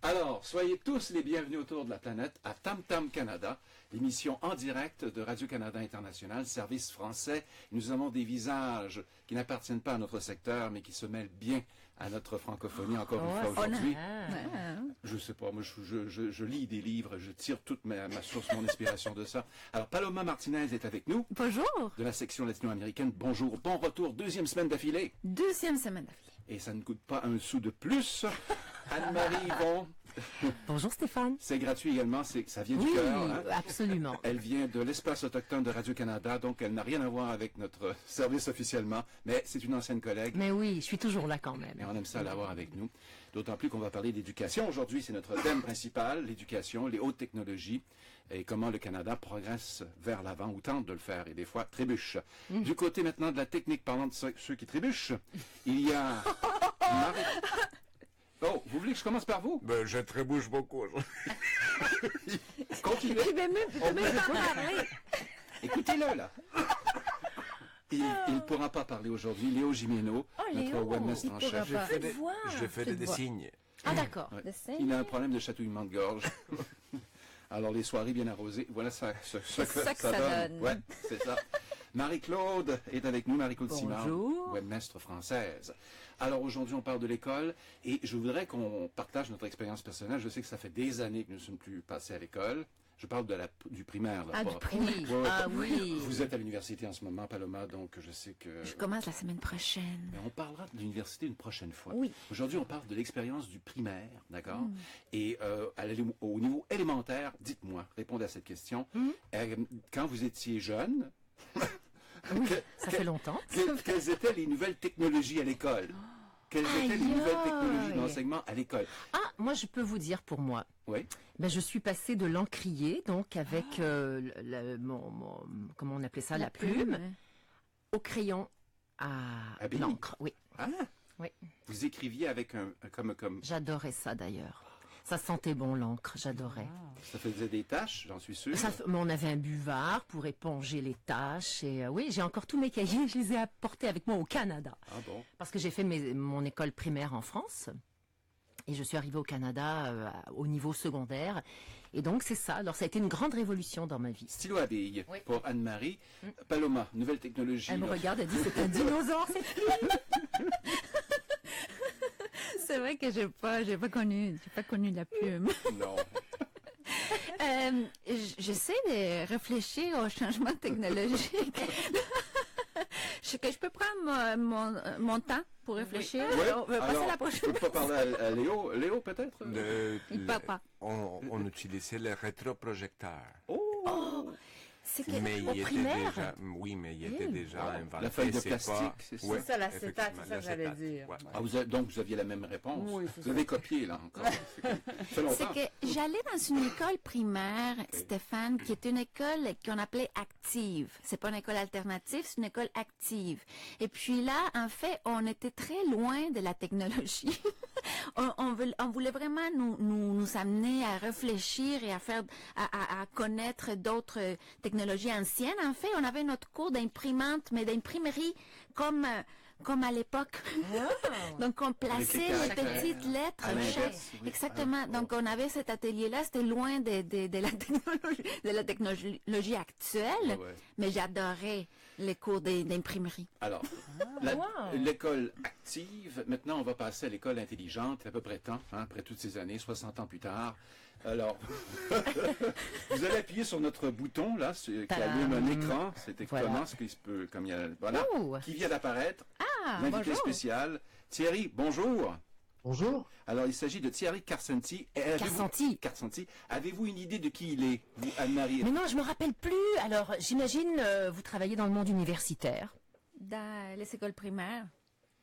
Alors, soyez tous les bienvenus autour de la planète à Tam Tam Canada, l'émission en direct de Radio-Canada International, service français. Nous avons des visages qui n'appartiennent pas à notre secteur, mais qui se mêlent bien à notre francophonie encore une fois aujourd'hui. Je sais pas, moi je lis des livres, je tire toute ma source, mon inspiration de ça. Alors, Paloma Martinez est avec nous. Bonjour. De la section latino-américaine. Bonjour, bon retour, deuxième semaine d'affilée. Deuxième semaine d'affilée. Et ça ne coûte pas un sou de plus. Anne-Marie Yvon. Bonjour Stéphane. C'est gratuit également, ça vient du cœur. Oui, absolument. Elle vient de l'espace autochtone de Radio-Canada, donc elle n'a rien à voir avec notre service officiellement, mais c'est une ancienne collègue. Mais oui, je suis toujours là quand même. Et on aime ça l'avoir avec nous. D'autant plus qu'on va parler d'éducation. Aujourd'hui, c'est notre thème principal, l'éducation, les hautes technologies et comment le Canada progresse vers l'avant ou tente de le faire et des fois trébuche. Du côté maintenant de la technique, parlant de ceux qui trébuchent, il y a Marie... Oh, vous voulez que je commence par vous? Ben, je trébuche beaucoup. Continuez. Tu peux même pas parler. Écoutez-le, là. Il ne pourra pas parler aujourd'hui. Léo Gimeno, notre webmaster en chef. Je fais des signes. Ah, d'accord. Ouais. Il a un problème de chatouillement de gorge. Alors, les soirées bien arrosées, voilà ce que ça donne. Ouais, c'est ça. Marie-Claude est avec nous, Marie-Claude Simard, webmestre française. Alors aujourd'hui, on parle de l'école et je voudrais qu'on partage notre expérience personnelle. Je sais que ça fait des années que nous ne sommes plus passés à l'école. Je parle du primaire. Là, du primaire. Oui. Vous êtes à l'université en ce moment, Paloma, donc je sais que... Je commence la semaine prochaine. Mais on parlera de l'université une prochaine fois. Oui. Aujourd'hui, on parle de l'expérience du primaire, d'accord? Et au niveau élémentaire, dites-moi, répondez à cette question. Quand vous étiez jeune... Oui, ça fait longtemps. Quelles étaient les nouvelles technologies à l'école? Quelles étaient les nouvelles technologies d'enseignement à l'école? Ah, moi je peux vous dire pour moi. Oui. Ben, je suis passée de l'encrier, donc avec comment on appelait ça, la plume, au crayon à l'encre. Oui. Ah. Oui. Vous écriviez avec comme. J'adorais ça d'ailleurs. Ça sentait bon l'encre, j'adorais. Ça faisait des taches, j'en suis sûr. Mais on avait un buvard pour éponger les taches. Et oui, j'ai encore tous mes cahiers, je les ai apportés avec moi au Canada. Ah bon? Parce que j'ai fait mon école primaire en France. Et je suis arrivée au Canada au niveau secondaire. Et donc c'est ça. Alors ça a été une grande révolution dans ma vie. Stylo à billes pour Anne-Marie. Paloma, nouvelle technologie. Elle me regarde, elle dit c'est un dinosaure cette fille. C'est vrai que j'ai pas connu la plume. Non. J'essaie de réfléchir au changement technologique. Je peux prendre mon temps pour réfléchir. Ouais. On va passer à la prochaine. Je peux pas parler à Léo. Léo, peut-être? Il parle pas. On utilisait les rétroprojecteurs. Oh, c'est que Mais au primaire. mais il était déjà inventé. La feuille de plastique, c'est ça? Ouais, C'est ça, l'acétate, c'est ça que j'allais l'acétate, dire. ouais. Ah, donc vous aviez la même réponse. Oui, vous avez copié, là, encore. Ça fait longtemps. C'est que j'allais dans une école primaire, Stéphane, qui est une école qu'on appelait active. C'est pas une école alternative, c'est une école active. Et puis là, en fait, on était très loin de la technologie. on voulait vraiment nous amener à réfléchir et à connaître d'autres technologies anciennes. En fait, on avait notre cours d'imprimante, mais d'imprimerie comme à l'époque. Donc, on plaçait les petites lettres. Exactement. Ah, donc, on avait cet atelier-là. C'était loin de la technologie actuelle. Mais j'adorais les cours d'imprimerie. Alors, l'école active, maintenant on va passer à l'école intelligente, à peu près temps, après toutes ces années, 60 ans plus tard. Alors, vous allez appuyer sur notre bouton, là, qui allume un écran, c'est étonnant, ce qui se peut, comme il y a, voilà, qui vient d'apparaître. L'invité spécial. Thierry, bonjour. Bonjour. Alors, il s'agit de Thierry Carcenti. Carcenti. Avez-vous une idée de qui il est, vous, Anne-Marie? Mais non, je me rappelle plus. Alors, j'imagine, vous travaillez dans le monde universitaire. Dans les écoles primaires.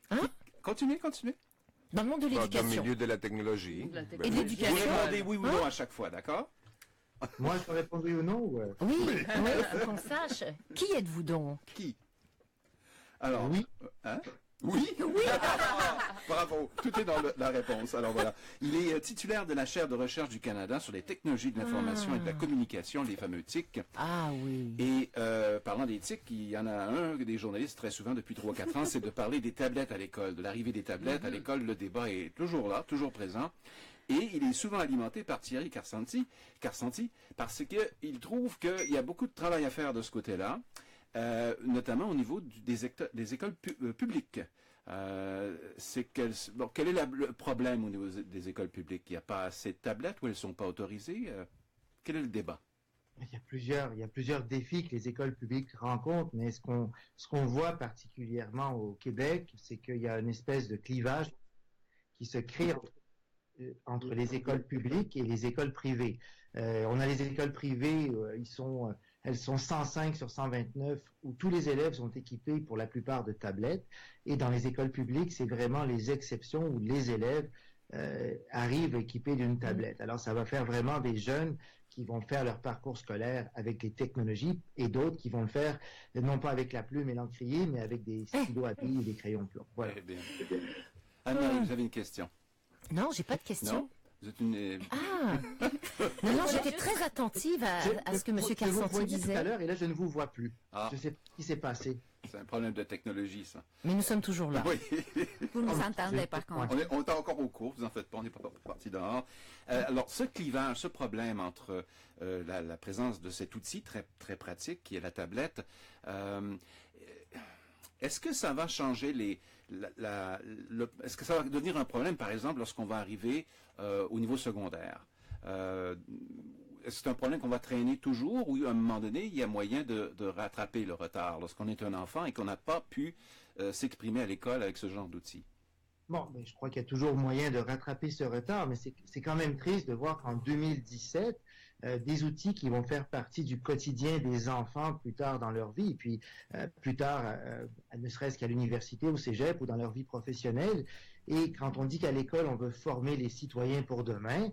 Hein? Continuez. Dans le monde de l'éducation. Dans le milieu de la technologie. Et de l'éducation. Vous répondez oui ou non à chaque fois, d'accord? Moi, je peux répondre oui ou non? Ouais. Oui, il faut qu'on sache. Qui êtes-vous donc? Qui? Alors, oui. Oui. Bravo, tout est dans la réponse. Alors voilà, il est titulaire de la chaire de recherche du Canada sur les technologies de l'information et de la communication, les fameux TIC. Ah oui. Et parlant des TIC, il y en a un des journalistes très souvent depuis 3 ou 4 ans, c'est de parler des tablettes à l'école, de l'arrivée des tablettes à l'école. Le débat est toujours là, toujours présent. Et il est souvent alimenté par Thierry Carsanti parce qu'il trouve qu'il y a beaucoup de travail à faire de ce côté-là, notamment au niveau des écoles publiques. Quel est le problème au niveau des écoles publiques? Il n'y a pas assez de tablettes ou elles ne sont pas autorisées? Quel est le débat? Il y a plusieurs défis que les écoles publiques rencontrent, mais ce qu'on voit particulièrement au Québec, c'est qu'il y a une espèce de clivage qui se crée entre les écoles publiques et les écoles privées. On a les écoles privées, elles sont 105 sur 129, où tous les élèves sont équipés pour la plupart de tablettes. Et dans les écoles publiques, c'est vraiment les exceptions où les élèves arrivent équipés d'une tablette. Alors, ça va faire vraiment des jeunes qui vont faire leur parcours scolaire avec les technologies et d'autres qui vont le faire non pas avec la plume et l'encrier, mais avec des stylos à billes et des crayons plomb. Voilà. Eh bien. Anne-Marie, vous avez une question? Non, j'ai pas de question. Non? Vous êtes une... Ah non, j'étais très attentive à ce que M. Carsanti Je vous voyais tout à disait. l'heure et là, je ne vous vois plus. Ah. Je ne sais pas ce qui s'est passé. C'est un problème de technologie, ça. Mais nous sommes toujours là. Oui. Vous nous entendez par contre. On est encore au cours, vous en faites pas, on n'est pas parti dehors. Alors, ce clivage, ce problème entre la présence de cet outil très, très pratique qui est la tablette, est-ce que ça va changer est-ce que ça va devenir un problème, par exemple, lorsqu'on va arriver au niveau secondaire? Est-ce que c'est un problème qu'on va traîner toujours ou à un moment donné, il y a moyen de rattraper le retard lorsqu'on est un enfant et qu'on n'a pas pu s'exprimer à l'école avec ce genre d'outils? Bon, mais je crois qu'il y a toujours moyen de rattraper ce retard, mais c'est quand même triste de voir qu'en 2017, des outils qui vont faire partie du quotidien des enfants plus tard dans leur vie, et puis plus tard, ne serait-ce qu'à l'université, au cégep ou dans leur vie professionnelle. Et quand on dit qu'à l'école, on veut former les citoyens pour demain,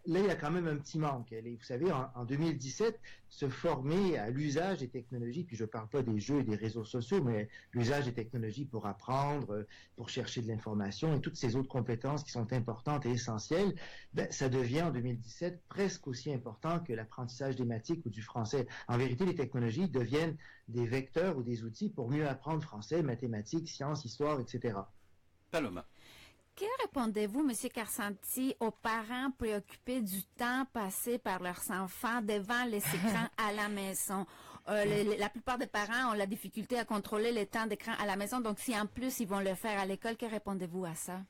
là, il y a quand même un petit manque. Vous savez, en 2017, se former à l'usage des technologies, puis je ne parle pas des jeux et des réseaux sociaux, mais l'usage des technologies pour apprendre, pour chercher de l'information et toutes ces autres compétences qui sont importantes et essentielles, ça devient en 2017 presque aussi important que l'apprentissage des mathématiques ou du français. En vérité, les technologies deviennent des vecteurs ou des outils pour mieux apprendre français, mathématiques, sciences, histoire, etc. Paloma. Que répondez-vous, M. Carsanti, aux parents préoccupés du temps passé par leurs enfants devant les écrans à la maison? La plupart des parents ont la difficulté à contrôler le temps d'écran à la maison, donc si en plus ils vont le faire à l'école, que répondez-vous à ça?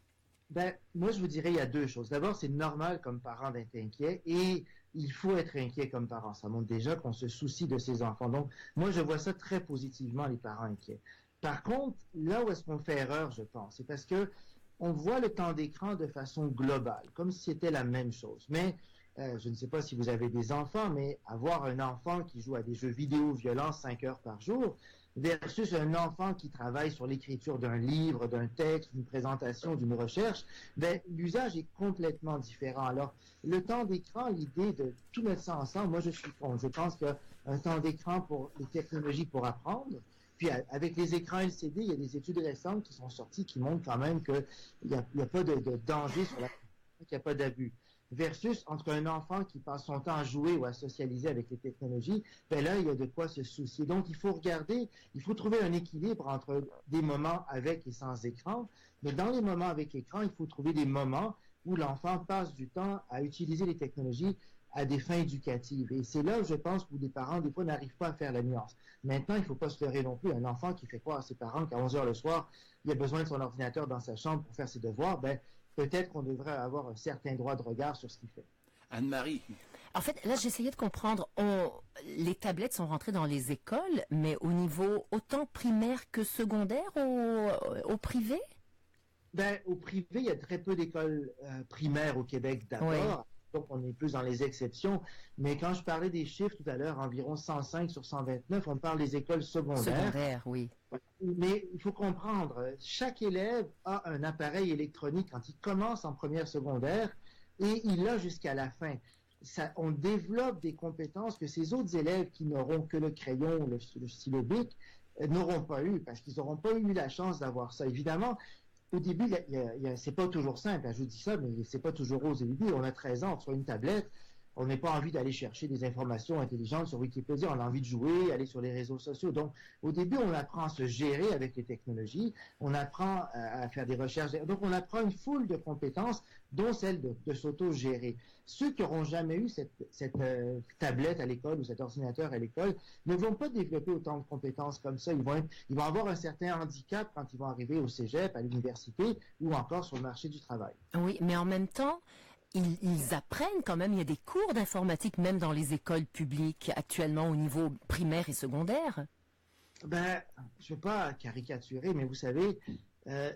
Moi, je vous dirais, il y a deux choses. D'abord, c'est normal comme parent d'être inquiet et il faut être inquiet comme parent. Ça montre déjà qu'on se soucie de ses enfants. Donc, moi, je vois ça très positivement, les parents inquiets. Par contre, là où est-ce qu'on fait erreur, je pense, c'est parce que on voit le temps d'écran de façon globale, comme si c'était la même chose. Mais je ne sais pas si vous avez des enfants, mais avoir un enfant qui joue à des jeux vidéo violents 5 heures par jour versus un enfant qui travaille sur l'écriture d'un livre, d'un texte, d'une présentation, d'une recherche, l'usage est complètement différent. Alors, le temps d'écran, l'idée de tout mettre ça ensemble, moi je suis contre. Je pense qu'un temps d'écran pour les technologies pour apprendre, puis avec les écrans LCD, il y a des études récentes qui sont sorties qui montrent quand même qu'il n'y a pas de danger sur la qu'il n'y a pas d'abus. Versus entre un enfant qui passe son temps à jouer ou à socialiser avec les technologies, là, il y a de quoi se soucier. Donc, il faut trouver un équilibre entre des moments avec et sans écran. Mais dans les moments avec écran, il faut trouver des moments où l'enfant passe du temps à utiliser les technologies à des fins éducatives. Et c'est là où je pense que les parents, des fois, n'arrivent pas à faire la nuance. Maintenant, il ne faut pas se leurrer non plus. Un enfant qui fait croire à ses parents qu'à 11 heures le soir, il a besoin de son ordinateur dans sa chambre pour faire ses devoirs, peut-être qu'on devrait avoir un certain droit de regard sur ce qu'il fait. Anne-Marie. En fait, là, j'essayais de comprendre. Les tablettes sont rentrées dans les écoles, mais au niveau autant primaire que secondaire, au privé? Au privé, il y a très peu d'écoles primaires au Québec d'abord. Oui. Donc, on est plus dans les exceptions. Mais quand je parlais des chiffres tout à l'heure, environ 105 sur 129, on parle des écoles secondaires. Secondaires, oui. Mais il faut comprendre, chaque élève a un appareil électronique quand il commence en première secondaire et il l'a jusqu'à la fin. On développe des compétences que ces autres élèves qui n'auront que le crayon, le stylo bic, n'auront pas eu parce qu'ils n'auront pas eu la chance d'avoir ça. Évidemment, au début, c'est pas toujours simple. Je vous dis ça, mais c'est pas toujours rose au début. On a 13 ans, on reçoit une tablette. on n'a pas envie d'aller chercher des informations intelligentes sur Wikipédia, on a envie de jouer, aller sur les réseaux sociaux. Donc, au début, on apprend à se gérer avec les technologies, on apprend à faire des recherches. Donc, on apprend une foule de compétences, dont celle de s'auto-gérer. Ceux qui n'auront jamais eu cette tablette à l'école ou cet ordinateur à l'école ne vont pas développer autant de compétences comme ça. Ils vont avoir un certain handicap quand ils vont arriver au cégep, à l'université ou encore sur le marché du travail. Oui, mais en même temps, ils apprennent quand même, il y a des cours d'informatique même dans les écoles publiques actuellement au niveau primaire et secondaire. Ben, je ne veux pas caricaturer, mais vous savez,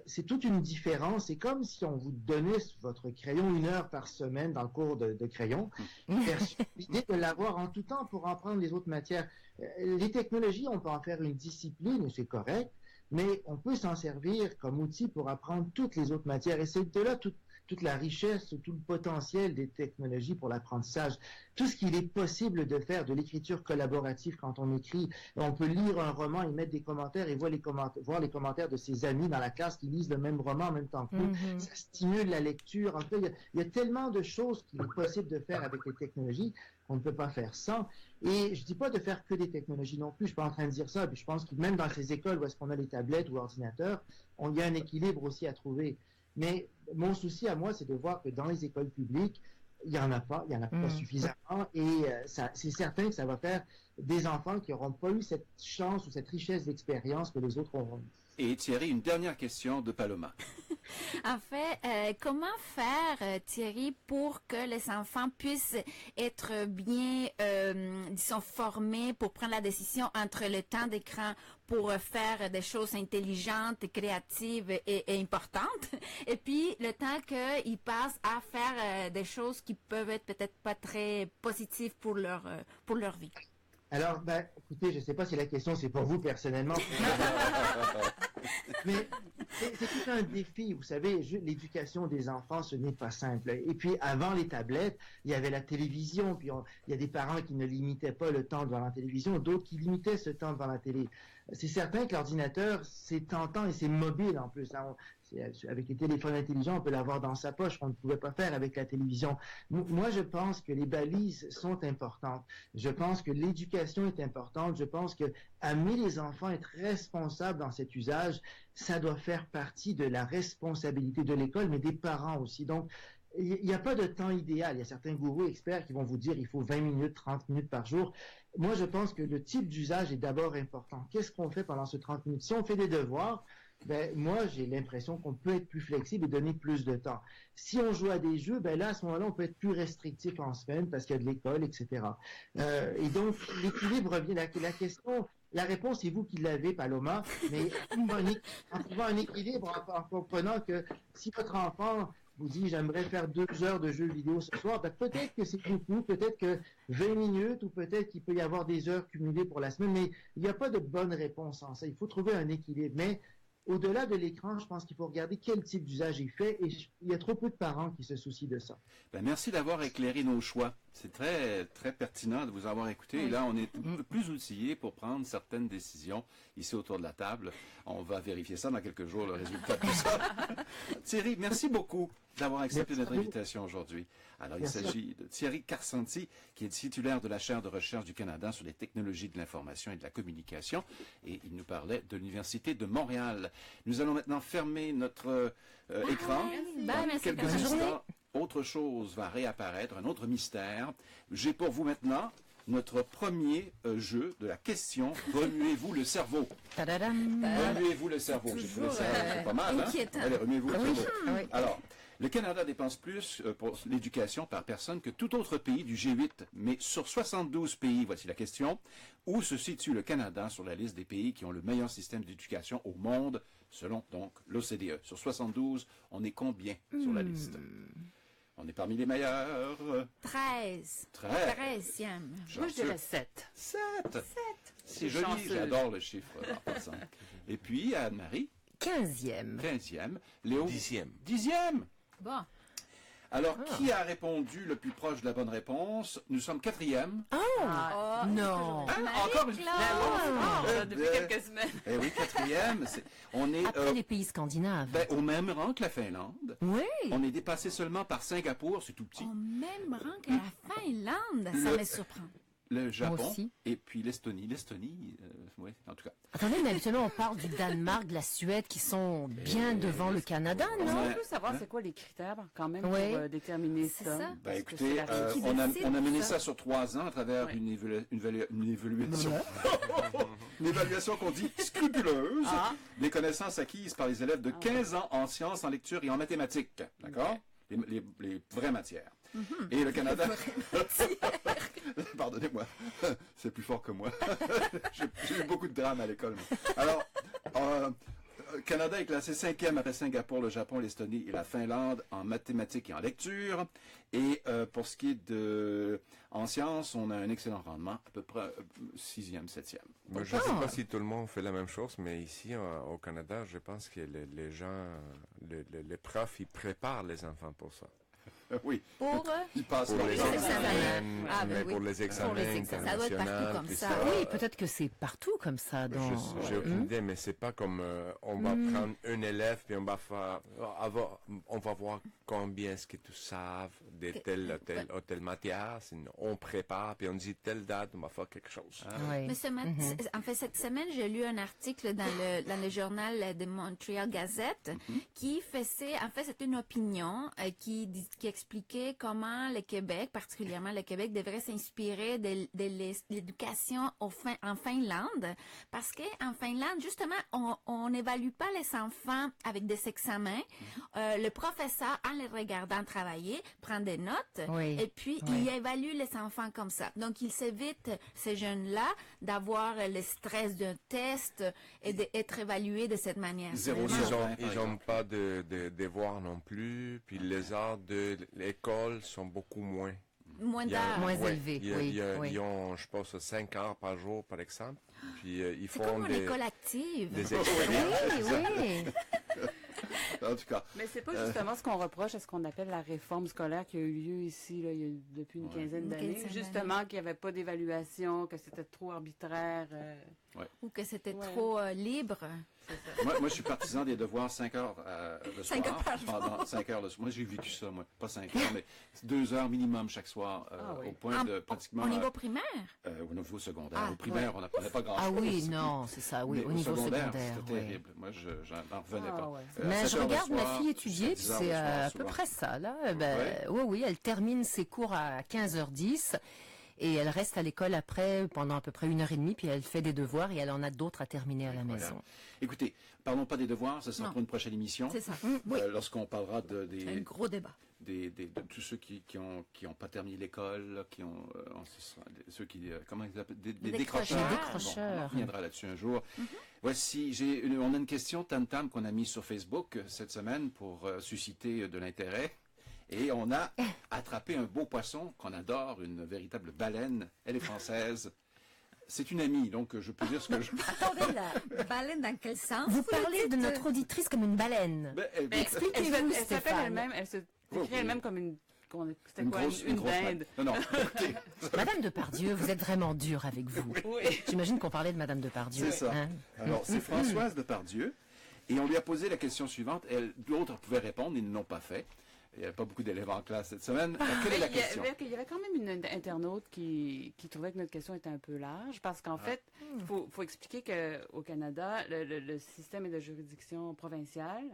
c'est toute une différence. C'est comme si on vous donnait votre crayon 1 heure par semaine dans le cours de crayon, versus l'idée de l'avoir en tout temps pour apprendre les autres matières. Les technologies, on peut en faire une discipline, c'est correct, mais on peut s'en servir comme outil pour apprendre toutes les autres matières. Et c'est de là toute la richesse, tout le potentiel des technologies pour l'apprentissage. Tout ce qu'il est possible de faire, de l'écriture collaborative quand on écrit. On peut lire un roman et mettre des commentaires et voir les commentaires de ses amis dans la classe qui lisent le même roman en même temps que nous. Ça stimule la lecture. En fait, il y a tellement de choses qu'il est possible de faire avec les technologies qu'on ne peut pas faire sans. Et je dis pas de faire que des technologies non plus, je suis pas en train de dire ça. Je pense que même dans ces écoles où est-ce qu'on a les tablettes ou l'ordinateur, il y a un équilibre aussi à trouver. Mais mon souci à moi, c'est de voir que dans les écoles publiques, il n'y en a pas suffisamment. Et c'est certain que ça va faire des enfants qui n'auront pas eu cette chance ou cette richesse d'expérience que les autres auront. Et Thierry, une dernière question de Paloma. En fait, comment faire, Thierry, pour que les enfants puissent être bien, disons, formés pour prendre la décision entre le temps d'écran pour faire des choses intelligentes, créatives et importantes, et puis le temps qu'ils passent à faire des choses qui peuvent être peut-être pas très positives pour leur vie? Alors, écoutez, je ne sais pas si la question c'est pour vous personnellement. Mais c'est tout un défi, vous savez, l'éducation des enfants, ce n'est pas simple. Et puis, avant les tablettes, il y avait la télévision, puis il y a des parents qui ne limitaient pas le temps devant la télévision, d'autres qui limitaient ce temps devant la télé. C'est certain que l'ordinateur, c'est tentant et c'est mobile en plus. Hein. Avec les téléphones intelligents, on peut l'avoir dans sa poche, qu'on ne pouvait pas faire avec la télévision. Moi, je pense que les balises sont importantes. Je pense que l'éducation est importante. Je pense que amener les enfants à être responsables dans cet usage, ça doit faire partie de la responsabilité de l'école, mais des parents aussi. Donc, il n'y a pas de temps idéal. Il y a certains gourous experts qui vont vous dire il faut 20 minutes, 30 minutes par jour. Moi, je pense que le type d'usage est d'abord important. Qu'est-ce qu'on fait pendant ce 30 minutes? Si on fait des devoirs, moi, j'ai l'impression qu'on peut être plus flexible et donner plus de temps. Si on joue à des jeux, là, à ce moment-là, on peut être plus restrictif en semaine parce qu'il y a de l'école, etc. Et donc, l'équilibre revient. La réponse, c'est vous qui l'avez, Paloma, mais en trouvant un équilibre, en comprenant que si votre enfant vous dit j'aimerais faire 2 heures de jeux vidéo ce soir, peut-être que c'est beaucoup, peut-être que 20 minutes ou peut-être qu'il peut y avoir des heures cumulées pour la semaine, mais il n'y a pas de bonne réponse en ça. Il faut trouver un équilibre. Mais au-delà de l'écran, je pense qu'il faut regarder quel type d'usage il fait et il y a trop peu de parents qui se soucient de ça. Merci d'avoir éclairé nos choix. C'est très, très pertinent de vous avoir écouté. Et là, on est un peu plus outillés pour prendre certaines décisions ici autour de la table. On va vérifier ça dans quelques jours, le résultat de tout ça. Thierry, merci beaucoup d'avoir accepté notre invitation aujourd'hui. Alors, il s'agit de Thierry Karsanti, qui est titulaire de la chaire de recherche du Canada sur les technologies de l'information et de la communication, et il nous parlait de l'Université de Montréal. Nous allons maintenant fermer notre écran. Dans quelques instants, autre chose va réapparaître, un autre mystère. J'ai pour vous maintenant notre premier jeu de la question « Remuez-vous le cerveau ». Remuez-vous le cerveau. J'ai trouvé ça pas mal, hein? Allez, remuez-vous le cerveau. Alors, le Canada dépense plus pour l'éducation par personne que tout autre pays du G8. Mais sur 72 pays, voici la question, où se situe le Canada sur la liste des pays qui ont le meilleur système d'éducation au monde, selon donc l'OCDE? Sur 72, on est combien sur la liste? On est parmi les meilleurs. 13. 13e. Moi, je dirais 7. 7. C'est joli, j'adore le chiffre en passant. Et puis, Anne-Marie? 15e. 15e. Léo? 10e. 10e. Bon. Alors, qui a répondu le plus proche de la bonne réponse? Nous sommes 4e. Non. Encore une fois. Depuis quelques semaines. Eh oui, 4e. On est Après les pays scandinaves. au même rang que la Finlande. Oui. On est dépassé seulement par Singapour, c'est tout petit. Au même rang que la Finlande, ça me surprend. Le Japon aussi. et puis l'Estonie. L'Estonie, oui, en tout cas. Attendez, mais habituellement, on parle du Danemark, de la Suède, qui sont bien devant le Canada, Est-ce non? qu'on peut savoir c'est quoi les critères quand même Oui. pour déterminer C'est ça? ça. Ben, Parce que écoutez, c'est la réalité. on a mené ça. ça sur 3 ans à travers Ouais. une évaluation. Une évaluation qu'on dit scrupuleuse des connaissances acquises par les élèves de 15 ans en sciences, en lecture et en mathématiques. D'accord? Les vraies matières. Et le Canada... Pardonnez-moi, c'est plus fort que moi. J'ai eu beaucoup de drames à l'école. Alors, Canada est classé 5e après Singapour, le Japon, l'Estonie et la Finlande en mathématiques et en lecture. Et pour ce qui est en sciences, on a un excellent rendement, à peu près 6e, 7e. Moi, je ne sais pas si tout le monde fait la même chose, mais ici, au Canada, je pense que les gens, les profs, ils préparent les enfants pour ça. Oui, Pour ils passent Pour leur les temps. examens, Ah, ben mais oui. pour les examens Pour les examens. Ça doit être partout internationaux, comme puis ça. Oui, peut-être que c'est partout comme ça. J'ai aucune idée, mais c'est pas comme on va prendre un élève puis on va voir combien est-ce que tu savent de telle matière. Sinon, on prépare puis on dit telle date on va faire quelque chose. Oui. Mais en fait, cette semaine, j'ai lu un article dans le journal de Montreal Gazette qui faisait, en fait, c'était une opinion qui expliquait comment le Québec, particulièrement le Québec, devrait s'inspirer de l'éducation en Finlande, parce qu'en Finlande, justement, on n'évalue pas les enfants avec des examens. Le professeur, en les regardant travailler, prend des notes, et puis il évalue les enfants comme ça. Donc, il s'évite, ces jeunes-là, d'avoir le stress d'un test et d'être évalués de cette manière. Ils n'ont pas de devoirs non plus, puis les heures de l'école sont beaucoup moins. Moins d'heures. Moins élevé, Ils ont, je pense, 5 heures par jour, par exemple. Puis ils C'est font comme une école active. des expériences. Oui. En tout cas, Mais c'est pas justement ce qu'on reproche à ce qu'on appelle la réforme scolaire qui a eu lieu ici depuis une quinzaine d'années. Justement, qu'il n'y avait pas d'évaluation, que c'était trop arbitraire. Ou que c'était trop libre. moi, je suis partisan des devoirs 5 heures le soir. 5 heures par jour. Pendant 5 heures le soir. Moi, j'ai vécu ça, moi. Pas 5 heures, mais 2 heures minimum chaque soir, au point de pratiquement... Au niveau primaire? Au niveau secondaire. Au primaire, on n'apprenait pas grand-chose. Ah oui, non, c'est ça, oui, Mais au niveau secondaire. c'était terrible. Moi, j'en revenais pas. Mais 7 je heures le regarde ma soir, fille étudier, puis 10 heures c'est le soir, à peu souvent. près ça, là. Oui, elle termine ses cours à 15h10 et elle reste à l'école après pendant à peu près 1h30, puis elle fait des devoirs et elle en a d'autres à terminer à la maison. Écoutez, parlons pas des devoirs, ce sera pour une prochaine émission. C'est ça. Oui. Lorsqu'on parlera Un gros débat. de tous ceux qui ont pas terminé l'école, ceux qui comment ils appellent des décrocheurs. Des décrocheurs. Bon, on reviendra là-dessus un jour. Voici, on a une question Tam qu'on a mise sur Facebook cette semaine pour susciter de l'intérêt. Et on a attrapé un beau poisson qu'on adore, une véritable baleine. Elle est française. C'est une amie, donc je peux dire ce que je... Attendez, la baleine dans quel sens? Vous parlez de notre auditrice comme une baleine. Expliquez-vous, Elle s'appelle Stéphane. elle-même, elle se décrit elle-même comme une... C'était Une quoi? grosse Une dinde. Non, écoutez, Madame Depardieu, vous êtes vraiment dure avec vous. Oui. J'imagine qu'on parlait de Madame Depardieu. c'est ça. Hein? Alors, c'est Françoise Depardieu. Et on lui a posé la question suivante. D'autres pouvaient répondre, ils ne l'ont pas fait. Il n'y avait pas beaucoup d'élèves en classe cette semaine. Alors, quelle est la question? Il y avait quand même une internaute qui trouvait que notre question était un peu large parce qu'en fait, il faut expliquer qu'au Canada, le système est de juridiction provinciale.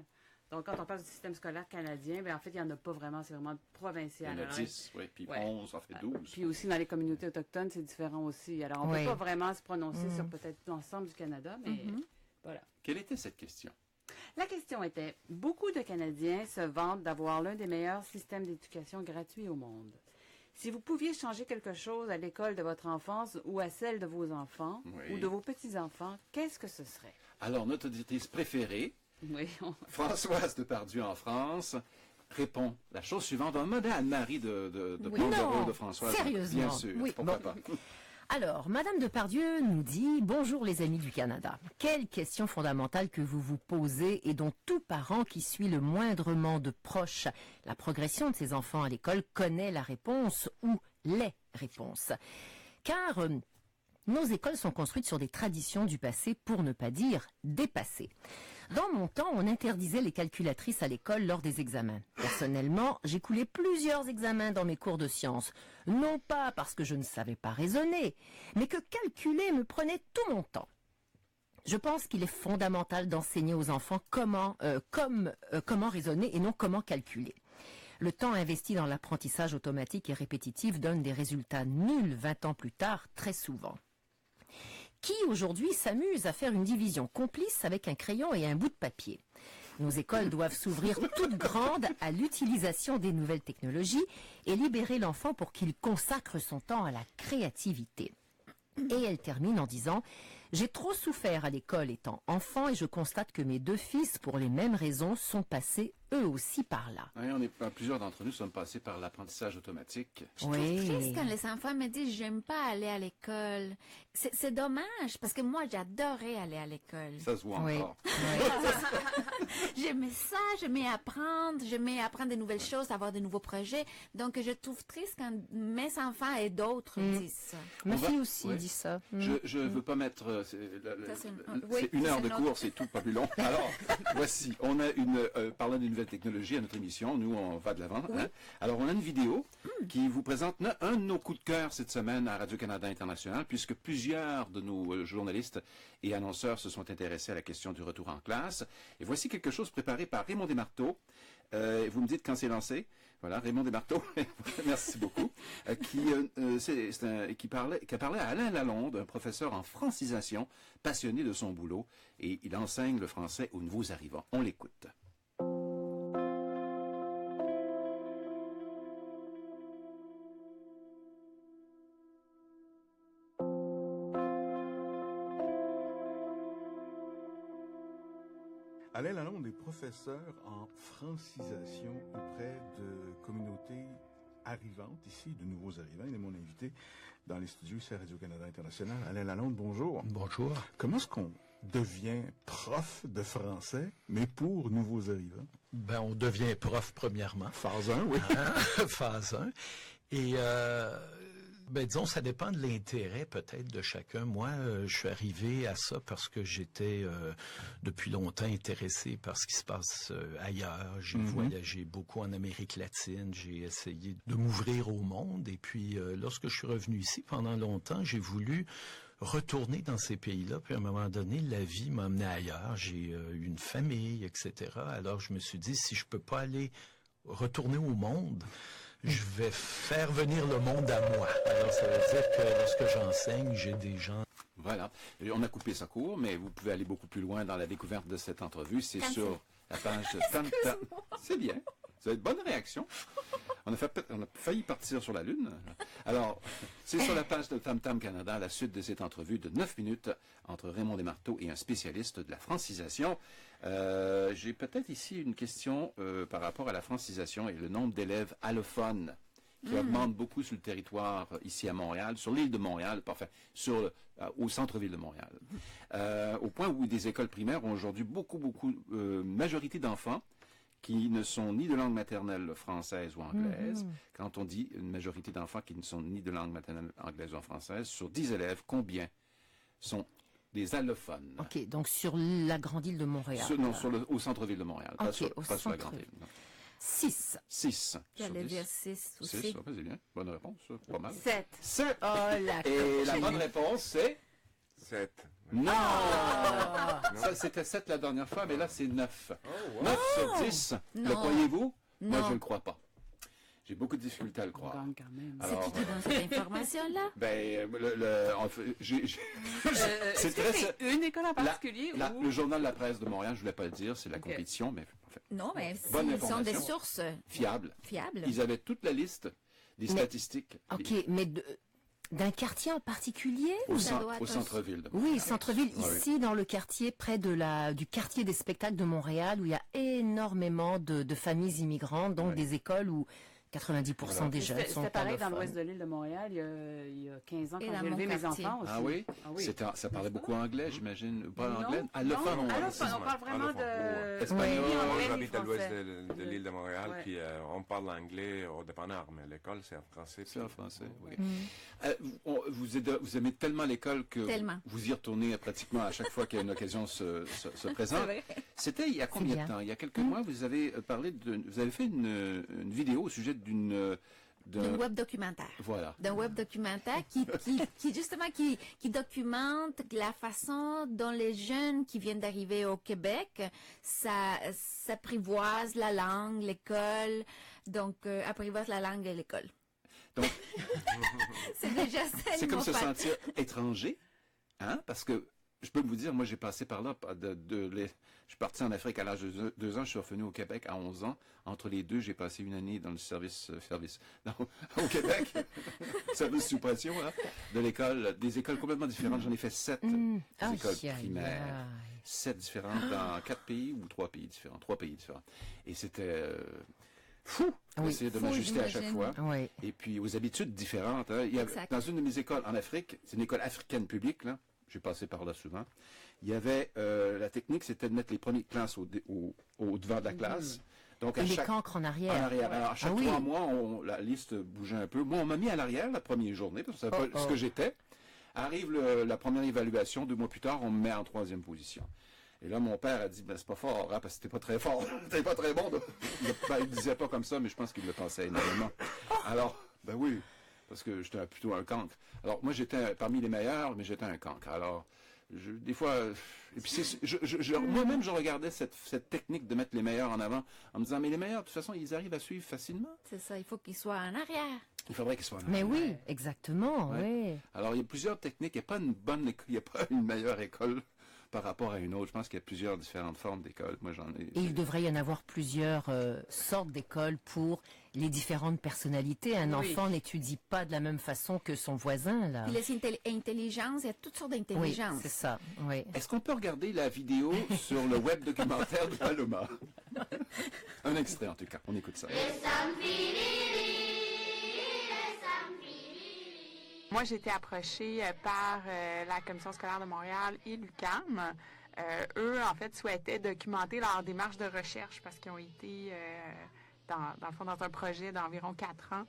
Donc, quand on parle du système scolaire canadien, en fait, il n'y en a pas vraiment, c'est vraiment provincial. Il y en a 10, oui, puis 11, ça fait 12. Puis aussi, dans les communautés autochtones, c'est différent aussi. Alors, on ne peut pas vraiment se prononcer sur peut-être l'ensemble du Canada, mais voilà. Quelle était cette question? La question était, beaucoup de Canadiens se vantent d'avoir l'un des meilleurs systèmes d'éducation gratuits au monde. Si vous pouviez changer quelque chose à l'école de votre enfance ou à celle de vos enfants ou de vos petits-enfants, qu'est-ce que ce serait? Alors, notre auditrice préférée, Oui, Françoise Depardieu en France, répond la chose suivante. On va demander à Anne-Marie de prendre le rôle de Françoise. Sérieusement. Bien sûr, Oui, pourquoi bon. pas. Alors, Madame Depardieu nous dit « Bonjour les amis du Canada. Quelle question fondamentale que vous vous posez et dont tout parent qui suit le moindrement de proche la progression de ses enfants à l'école connaît la réponse ou les réponses. Car nos écoles sont construites sur des traditions du passé, pour ne pas dire dépassées. Dans mon temps, on interdisait les calculatrices à l'école lors des examens. Personnellement, j'ai coulé plusieurs examens dans mes cours de sciences. Non pas parce que je ne savais pas raisonner, mais que calculer me prenait tout mon temps. Je pense qu'il est fondamental d'enseigner aux enfants comment raisonner et non comment calculer. Le temps investi dans l'apprentissage automatique et répétitif donne des résultats nuls 20 ans plus tard, très souvent. Qui aujourd'hui s'amuse à faire une division complice avec un crayon et un bout de papier? Nos écoles doivent s'ouvrir toutes grandes à l'utilisation des nouvelles technologies et libérer l'enfant pour qu'il consacre son temps à la créativité. Et elle termine en disant « J'ai trop souffert à l'école étant enfant et je constate que mes deux fils, pour les mêmes raisons, sont passés eux aussi par là. » Oui, plusieurs d'entre nous sommes passés par l'apprentissage automatique. Je trouve triste quand les enfants me disent « J'aime pas aller à l'école ». C'est dommage, parce que moi, j'adorais aller à l'école. Ça se voit encore. J'aimais ça, j'aimais apprendre des nouvelles choses, avoir de nouveaux projets. Donc, je trouve triste quand mes enfants et d'autres disent ça. Ma fille aussi dit ça. Je veux pas mettre... C'est oui, une heure de cours, c'est tout, pas plus long. Alors, voici, on a parlant d'une nouvelle technologie à notre émission, nous, on va de l'avant. Oui. Hein? Alors, on a une vidéo qui vous présente un de nos coups de cœur cette semaine à Radio-Canada International, puisque plusieurs de nos journalistes et annonceurs se sont intéressés à la question du retour en classe. Et voici quelque chose préparé par Raymond Desmarteaux. Vous me dites quand c'est lancé. Voilà, Raymond Desmarteaux, merci beaucoup, qui a parlé à Alain Lalonde, un professeur en francisation, passionné de son boulot, et il enseigne le français aux nouveaux arrivants. On l'écoute. Alain Lalonde est professeur en francisation auprès de communautés arrivantes, ici, de nouveaux arrivants. Il est mon invité dans les studios ici à Radio-Canada International. Alain Lalonde, bonjour. Bonjour. Comment est-ce qu'on devient prof de français, mais pour nouveaux arrivants? Ben, on devient prof premièrement. Phase 1, oui. Phase 1. Et disons, ça dépend de l'intérêt peut-être de chacun. Moi, je suis arrivé à ça parce que j'étais depuis longtemps intéressé par ce qui se passe ailleurs. J'ai voyagé beaucoup en Amérique latine. J'ai essayé de m'ouvrir au monde. Et puis, lorsque je suis revenu ici, pendant longtemps, j'ai voulu retourner dans ces pays-là. Puis à un moment donné, la vie m'a amené ailleurs. J'ai eu une famille, etc. Alors, je me suis dit, si je peux pas aller retourner au monde, je vais faire venir le monde à moi. Alors, ça veut dire que lorsque j'enseigne, j'ai des gens... Voilà. Et on a coupé ça court, mais vous pouvez aller beaucoup plus loin dans la découverte de cette entrevue. C'est sur la page de Tam Tam. C'est bien. Vous avez de bonnes réactions. On a failli partir sur la Lune. Alors, c'est sur la page de Tam Tam Canada, la suite de cette entrevue de 9 minutes entre Raymond Desmarteaux et un spécialiste de la francisation. J'ai peut-être ici une question par rapport à la francisation et le nombre d'élèves allophones qui augmente beaucoup sur le territoire ici à Montréal, sur l'île de Montréal, enfin, au centre-ville de Montréal. Au point où des écoles primaires ont aujourd'hui majorité d'enfants qui ne sont ni de langue maternelle française ou anglaise. Quand on dit une majorité d'enfants qui ne sont ni de langue maternelle anglaise ou française, sur 10 élèves, combien sont des allophones? OK, donc sur la grande île de Montréal. Au centre-ville de Montréal, pas sur la grande île. 6. 6. J'allais dire 6 aussi. 6, c'est bien. Bonne réponse, pas mal. 7. 7. Oh, Et la bonne réponse, c'est... 7. Non! Ça, c'était 7 la dernière fois, mais là, c'est 9. 9 sur 10. Non. Le croyez-vous? Moi, Non. je ne le crois pas. J'ai beaucoup de difficultés à le croire. On gagne quand même. Alors, C'est qui te donne cette information-là? Est-ce que c'est une école en particulier ou... Le journal de la presse de Montréal, je ne voulais pas le dire, c'est la compétition, mais en fait, Non, mais bonne ils sont des information. sources Fiable. fiables. Ils avaient toute la liste des statistiques OK, mais d'un quartier en particulier? au Ça doit être centre-ville. Oui, centre-ville, Oui. ici, dans le quartier, près du quartier des spectacles de Montréal, où il y a énormément de familles immigrantes, donc Oui. des écoles où 90% des jeunes sont C'était pareil dans allophones. l'ouest de l'île de Montréal il y a 15 ans Et quand dans j'ai mon élevé mes quartier. enfants aussi. Ah oui? Ah oui. Ça parlait beaucoup anglais, j'imagine. Pas Non, anglais? non, Allophone, on allophone, on parle vraiment de... Espagnol. ni Moi, anglais, ni j'habite à l'ouest français. de l'île de Montréal, Ouais. puis on parle anglais au dépanneur, mais l'école, c'est en français. C'est en français, oui. Mm. Vous aimez tellement l'école que Tellement. vous y retournez pratiquement à chaque fois qu'il y a une occasion se présente. C'est vrai. C'était il y a combien bien. de temps? Il y a quelques mois, vous avez vous avez fait une vidéo au sujet D'un web documentaire. Voilà. D'un web documentaire qui justement qui documente la façon dont les jeunes qui viennent d'arriver au Québec s'apprivoisent la langue, l'école, donc apprivoisent la langue et l'école. Donc, C'est déjà ça. c'est le comme mot se fait. sentir étranger, hein? Parce que je peux vous dire, moi j'ai passé par là, je suis parti en Afrique à l'âge de 2 ans, je suis revenu au Québec à 11 ans. Entre les deux, j'ai passé une année dans le au Québec, service sous pression, hein, de l'école, des écoles complètement différentes. J'en ai fait 7 Aïe, écoles aïe, primaires. aïe. 7 différentes dans 4 pays ou 3 pays différents. 3 pays différents. Et c'était fou d'essayer de fou, m'ajuster à chaque j'imagine. fois. Oui. Et puis aux habitudes différentes. Hein. Il y avait, Exact. dans une de mes écoles en Afrique, c'est une école africaine publique, là. J'ai passé par là souvent. Il y avait la technique, c'était de mettre les premières classes au devant de la classe. Donc Et les cancres en arrière. en arrière. Alors, à chaque Ah oui. 3 mois, la liste bougeait un peu. Moi, on m'a mis à l'arrière la première journée, parce que je ne savais pas ce que j'étais. Arrive la première évaluation, 2 mois plus tard, on me met en 3e position. Et là, mon père a dit, ben, c'est pas fort, hein, parce que t'es pas très fort. T'es pas très bon. Il disait pas comme ça, mais je pense qu'il le pensait énormément. Alors, ben oui, parce que j'étais plutôt un cancre. Alors, moi, j'étais parmi les meilleurs, mais j'étais un cancre. Alors, des fois, et puis moi-même, je regardais cette technique de mettre les meilleurs en avant, en me disant, mais les meilleurs, de toute façon, ils arrivent à suivre facilement. C'est ça, il faut qu'ils soient en arrière. Il faudrait qu'ils soient en Mais arrière. oui, exactement, oui. Alors, il y a plusieurs techniques. Il n'y a pas une bonne école, il n'y a pas une meilleure école par rapport à une autre. Je pense qu'il y a plusieurs différentes formes d'écoles. Moi, j'en ai. Et il devrait y en avoir plusieurs sortes d'écoles pour les différentes personnalités. Un Oui. enfant n'étudie pas de la même façon que son voisin, là. Puis les intelligences, il y a toutes sortes Oui, d'intelligences. c'est ça, oui. Est-ce qu'on peut regarder la vidéo sur le web documentaire de Paloma? Un extrait, en tout cas. On écoute ça. Moi, j'ai été approchée par la Commission scolaire de Montréal et l'UQAM. Eux, en fait, souhaitaient documenter leur démarche de recherche parce qu'ils ont été, dans le fond, dans un projet d'environ 4 ans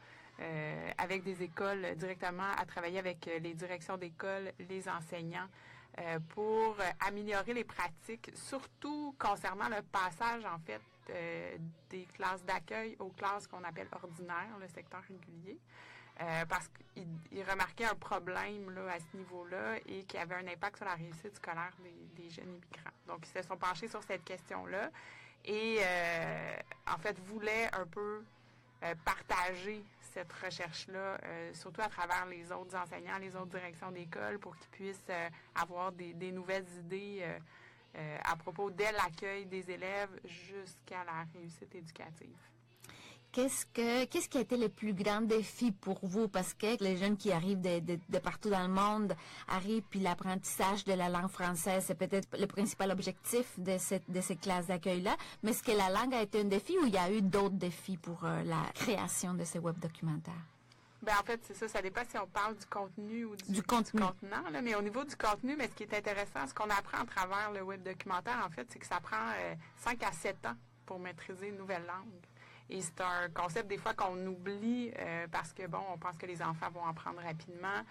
avec des écoles directement à travailler avec les directions d'école, les enseignants, pour améliorer les pratiques, surtout concernant le passage, en fait, des classes d'accueil aux classes qu'on appelle ordinaires, le secteur régulier. Parce qu'ils remarquaient un problème là, à ce niveau-là et qui avait un impact sur la réussite scolaire des jeunes immigrants. Donc, ils se sont penchés sur cette question-là et, en fait, voulaient un peu partager cette recherche-là, surtout à travers les autres enseignants, les autres directions d'école, pour qu'ils puissent avoir des nouvelles idées à propos dès l'accueil des élèves jusqu'à la réussite éducative. Qu'est-ce qui a été le plus grand défi pour vous? Parce que les jeunes qui arrivent de partout dans le monde arrivent, puis l'apprentissage de la langue française, c'est peut-être le principal objectif de ces classes d'accueil-là. Mais est-ce que la langue a été un défi ou il y a eu d'autres défis pour la création de ces web documentaires? Ben en fait, c'est ça. Ça dépend si on parle du contenu ou Du contenu. contenant. Là. Mais au niveau du contenu, mais ce qui est intéressant, ce qu'on apprend à travers le web documentaire, en fait, c'est que ça prend 5 à 7 ans pour maîtriser une nouvelle langue. Et c'est un concept des fois qu'on oublie parce que, bon, on pense que les enfants vont apprendre rapidement.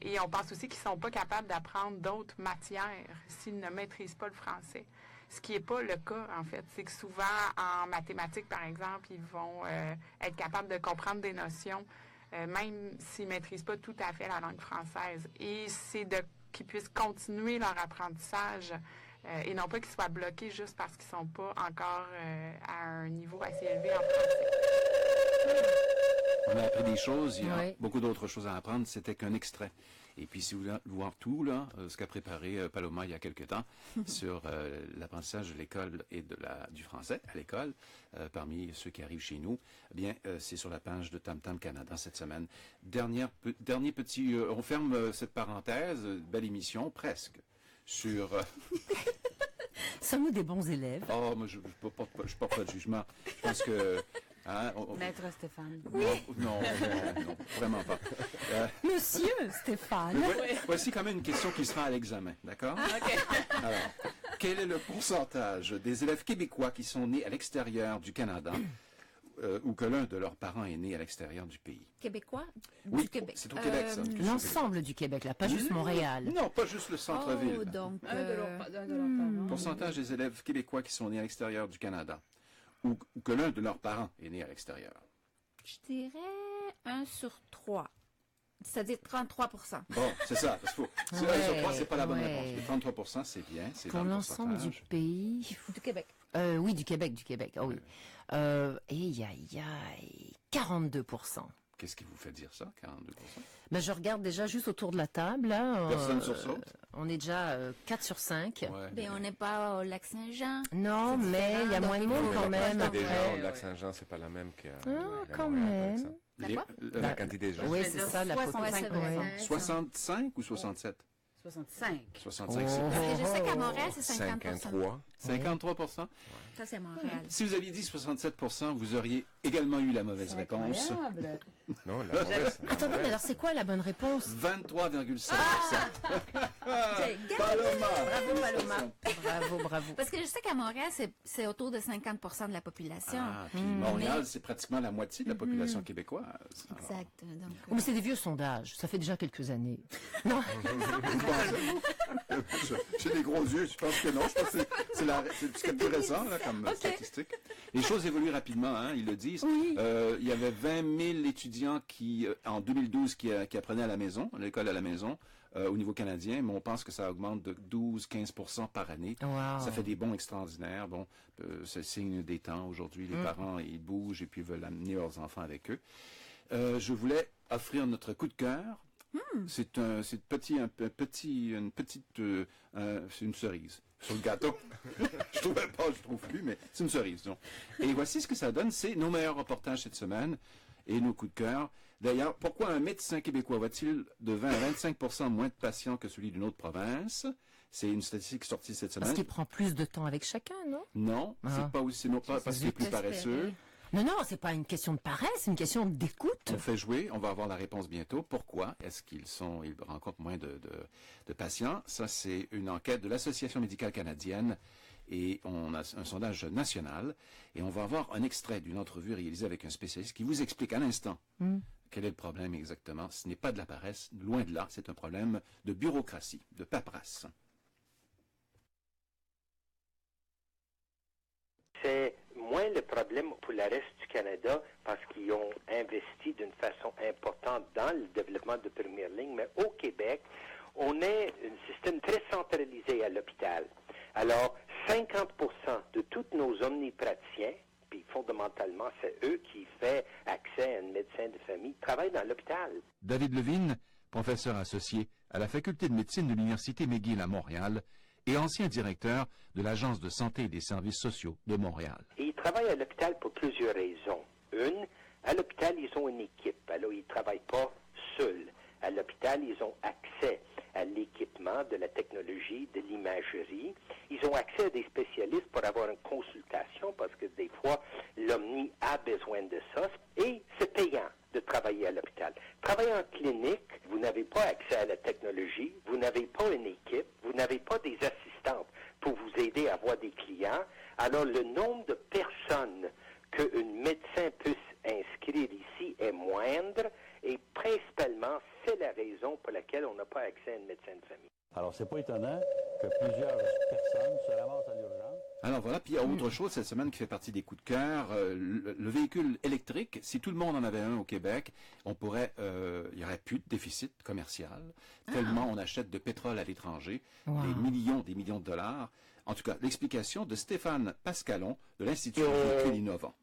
Et on pense aussi qu'ils ne sont pas capables d'apprendre d'autres matières s'ils ne maîtrisent pas le français. Ce qui n'est pas le cas, en fait. C'est que souvent, en mathématiques, par exemple, ils vont être capables de comprendre des notions, même s'ils ne maîtrisent pas tout à fait la langue française. Et c'est qu'ils puissent continuer leur apprentissage et non pas qu'ils soient bloqués juste parce qu'ils ne sont pas encore à un niveau assez élevé en français. On a appris des choses, il y a Oui. beaucoup d'autres choses à apprendre, c'était qu'un extrait. Et puis, si vous voulez voir tout, là, ce qu'a préparé Paloma il y a quelque temps sur l'apprentissage de l'école et du français à l'école, parmi ceux qui arrivent chez nous, eh bien, c'est sur la page de Tam Tam Canada cette semaine. Dernier petit, on ferme cette parenthèse, belle émission, presque, sur... Sommes-nous des bons élèves? Oh, moi, je porte pas de jugement. Je pense que Hein, Maître Stéphane. non, vraiment pas. Monsieur Stéphane. Voici quand même une question qui sera à l'examen, d'accord? Alors, quel est le pourcentage des élèves québécois qui sont nés à l'extérieur du Canada ou que l'un de leurs parents est né à l'extérieur du pays? Québécois? Oui, Du Québec. c'est au Québec, ça. L'ensemble du Québec, là, pas juste Montréal. Non, pas juste le centre-ville. Oh, donc, Un de leurs parents. Pourcentage des élèves québécois qui sont nés à l'extérieur du Canada ou que l'un de leurs parents est né à l'extérieur. je dirais 1 sur 3. C'est-à-dire 33%. Bon, c'est ça. Parce que c'est 1 sur 3, c'est pas la bonne réponse. Mais 33%, c'est bien. C'est Pour dans le l'ensemble du pourcentage. pays. Du Québec. Oui, du Québec. Oh, oui. Aïe, 42%. Qu'est-ce qui vous fait dire ça, 42%? Ben, je regarde déjà juste autour de la table. Là, Personne sursaute? On est déjà 4 sur 5. Ouais. Mais on n'est pas au Lac-Saint-Jean. Non, C'est mais il y a différent, moins de donc monde il quand faut même. pas Des Après. gens au Lac-Saint-Jean, c'est pas la même que quand Montréal, par même. exemple. Les- La quantité de gens. Oui, Je vais c'est dire ça, la 65%. population. 65 ou 67? 65. 65, Oh. Parce que je sais qu'à Montréal, c'est 50%. 53. 53%? Ça, c'est Montréal. Si vous aviez dit 67%, vous auriez également eu la mauvaise réponse. Incroyable. Non, la mauvaise. Attendez, mais alors c'est quoi la bonne réponse? 23,7%. J'ai gagné. Paloma! Bravo, Paloma. Bravo. Parce que je sais qu'à Montréal, c'est autour de 50% de la population. Ah, puis Montréal, c'est pratiquement la moitié de la population québécoise. Alors, Exact. Donc, Oh, mais c'est des vieux sondages. Ça fait déjà quelques années. Non. J'ai des gros yeux, je pense que non. Je pense que c'est ce qui est plus récent là, comme statistique. Les choses évoluent rapidement, hein, ils le disent. Il y avait 20 000 étudiants qui, en 2012 qui apprenaient à la maison, à l'école à la maison, au niveau canadien, mais on pense que ça augmente de 12-15% par année. Wow. Ça fait des bons extraordinaires. Bon, c'est signe des temps aujourd'hui. Les parents, ils bougent et puis veulent amener leurs enfants avec eux. Je voulais offrir notre coup de cœur. C'est une cerise sur le gâteau. Je trouve plus, mais c'est une cerise, disons. Et voici ce que ça donne, c'est nos meilleurs reportages cette semaine et nos coups de cœur. D'ailleurs, pourquoi un médecin québécois voit-il de 20 à 25% moins de patients que celui d'une autre province? C'est une statistique sortie cette semaine. Parce qu'il prend plus de temps avec chacun, non? Non, c'est pas aussi, non pas parce qu'il est plus paresseux. Non, c'est pas une question de paresse, c'est une question d'écoute. On fait jouer, on va avoir la réponse bientôt. Pourquoi est-ce qu'ils rencontrent moins de patients? Ça, c'est une enquête de l'Association médicale canadienne et on a un sondage national et on va avoir un extrait d'une entrevue réalisée avec un spécialiste qui vous explique à l'instant quel est le problème exactement. Ce n'est pas de la paresse, loin de là, c'est un problème de bureaucratie, de paperasse. C'est moins le problème pour le reste du Canada parce qu'ils ont investi d'une façon importante dans le développement de première ligne, mais au Québec, on est un système très centralisé à l'hôpital. Alors, 50% de tous nos omnipraticiens, puis fondamentalement, c'est eux qui font accès à un médecin de famille, travaillent dans l'hôpital. David Levine, professeur associé à la faculté de médecine de l'Université McGill à Montréal, et ancien directeur de l'Agence de santé et des services sociaux de Montréal. Et ils travaillent à l'hôpital pour plusieurs raisons. Une, à l'hôpital, ils ont une équipe. Alors, ils ne travaillent pas seuls. À l'hôpital, ils ont accès à l'équipement, de la technologie, de l'imagerie. Ils ont accès à des spécialistes pour avoir une consultation parce que des fois, l'Omni a besoin de ça. Et c'est payant de travailler à l'hôpital. Travailler en clinique, vous n'avez pas accès à la technologie, vous n'avez pas une équipe, vous n'avez pas des assistantes pour vous aider à avoir des clients. Alors, le nombre de personnes qu'un médecin puisse inscrire ici est moindre et principalement, c'est la raison pour laquelle on n'a pas accès à un médecin de famille. Alors, c'est pas étonnant que plusieurs personnes se ramassent à l'urgence. Alors voilà, puis il y a autre chose cette semaine qui fait partie des coups de cœur. Le véhicule électrique, si tout le monde en avait un au Québec, il y aurait plus de déficit commercial, tellement on achète de pétrole à l'étranger, des millions de dollars. En tout cas, l'explication de Stéphane Pascalon de l'Institut des véhicules innovants.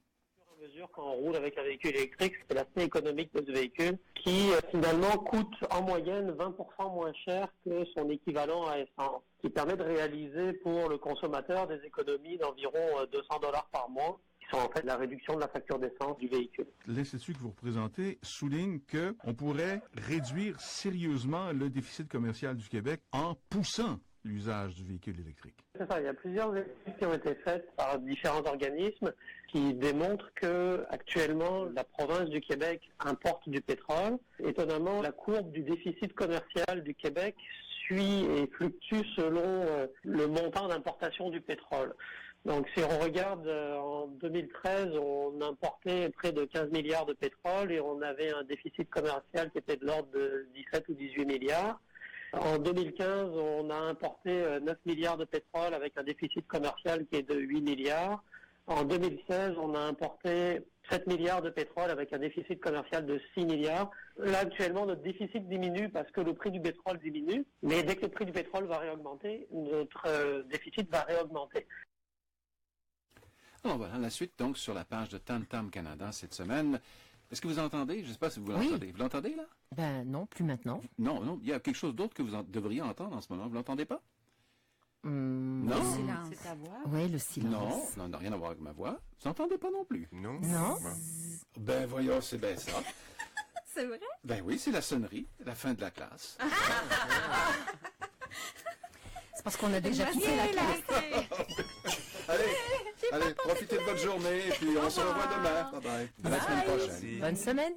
À mesure qu'on roule avec un véhicule électrique, c'est l'aspect économique de ce véhicule qui finalement coûte en moyenne 20% moins cher que son équivalent à essence, qui permet de réaliser pour le consommateur des économies d'environ $200 par mois, qui sont en fait la réduction de la facture d'essence du véhicule. L'Institut que vous représentez souligne qu'on pourrait réduire sérieusement le déficit commercial du Québec en poussant l'usage du véhicule électrique. C'est ça, il y a plusieurs études qui ont été faites par différents organismes qui démontrent que actuellement la province du Québec importe du pétrole. Étonnamment, la courbe du déficit commercial du Québec suit et fluctue selon le montant d'importation du pétrole. Donc si on regarde en 2013, on importait près de 15 milliards de pétrole et on avait un déficit commercial qui était de l'ordre de 17 ou 18 milliards. En 2015, on a importé 9 milliards de pétrole avec un déficit commercial qui est de 8 milliards. En 2016, on a importé 7 milliards de pétrole avec un déficit commercial de 6 milliards. Là, actuellement, notre déficit diminue parce que le prix du pétrole diminue. Mais dès que le prix du pétrole va réaugmenter, notre déficit va réaugmenter. Alors voilà, la suite donc sur la page de Tam Tam Canada cette semaine. Est-ce que vous entendez? Je ne sais pas si vous l'entendez. Oui. Vous l'entendez là? Ben non, plus maintenant. Non, il y a quelque chose d'autre que vous devriez entendre en ce moment. Vous l'entendez pas? Non? Le silence. C'est ta voix? Oui, le silence. Non, n'a rien à voir avec ma voix. Vous n'entendez pas non plus? Non. Non. Ben voyons, c'est bien ça. C'est vrai? Ben oui, c'est la sonnerie, la fin de la classe. C'est parce qu'on a déjà quitté la classe. Allez, profitez de votre journée et puis on se revoit demain. Bye bye. À la semaine prochaine. Bonne semaine.